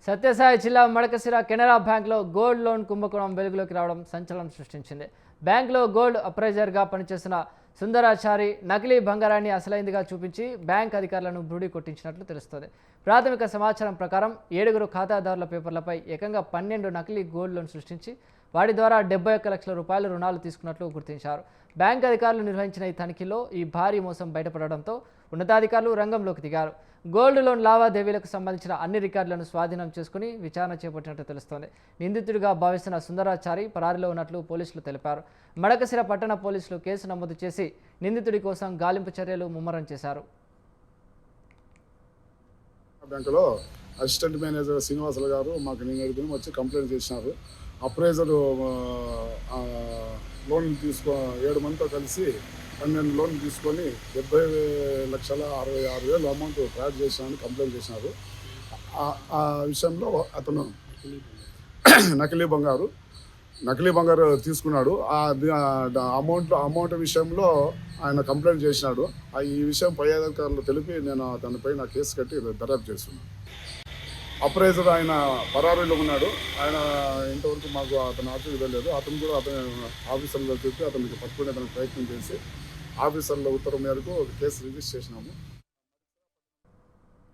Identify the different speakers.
Speaker 1: సత్యసాయి జిల్లా మడకశిర కెనరా బ్యాంక్లో gold loan కుంభకోణం వెలుగులోకి రావడం సంచలనం సృష్టించింది. బ్యాంక్లో గోల్డ్ అప్రైజర్గా పనిచేస్తున్న సుందరాచారి నకిలీ బంగారాన్ని అసలైందిగా చూపించి బ్యాంక్ అధికారులను బుడి కొట్టించినట్లు తెలుస్తోంది. ప్రాథమిక సమాచారం ప్రకారం 7 ఖాతాదారుల పేపర్లపై ఏకంగా 12 నకిలీ గోల్డ్ లోన్ సృష్టించి వాటి ద్వారా 71 లక్షల రూపాయల రుణాలు తీసుకున్నట్లు గుర్తించారు. బ్యాంక్ అధికారులు నిర్వహించిన ఈ తనిఖీలో ఈ భారీ మోసం బయటపడడంతో ఉన్నతాధికారులు రంగంలోకి దిగారు. గోల్డ్ లోన్ లావాదేవీలకు సంబంధించిన అన్ని రికార్డులను స్వాధీనం చేసుకుని విచారణ చేపట్టినట్టు తెలుస్తోంది. నిందితుడిగా భావిస్తున్న సుందరాచారి పరారీలో ఉన్నట్లు పోలీసులు తెలిపారు. మడకశిర పట్టణ పోలీసులు కేసు నమోదు చేసి నిందితుడి కోసం గాలింపు చర్యలు ముమ్మరం చేశారు.
Speaker 2: బ్యాంకులో అసిస్టెంట్ మేనేజర్ శ్రీనివాసులు గారు మాకు నిన్న వచ్చి కంప్లైంట్ చేసినారు. అప్రైజర్ లోన్ 7 మందితో కలిసి 12 లోన్ తీసుకొని 70,66,000 అమౌంట్ ఫ్రాడ్ చేసినామని కంప్లైంట్ చేసినారు. ఆ విషయంలో అతను నకిలీ బంగారు తీసుకున్నాడు. అమౌంట్ విషయంలో ఆయన కంప్లైంట్ చేసినాడు. ఈ విషయం పై అధికారులు తెలిపి నేను అతనిపై నా కేసు కట్టి దర్యాప్తు చేస్తున్నాను. అప్రైజర్ ఆయన పరారీలో ఉన్నాడు. ఆయన ఇంతవరకు మాకు అతను ఆఫీస్ వెళ్ళలేదు. అతను కూడా అతని ఆఫీసర్లో చెప్పి అతనికి పట్టుకునే ప్రయత్నం చేసి ఆఫీసర్ల ఉత్తర్వు మేరకు కేసు రిజిస్టర్ చేసినాము.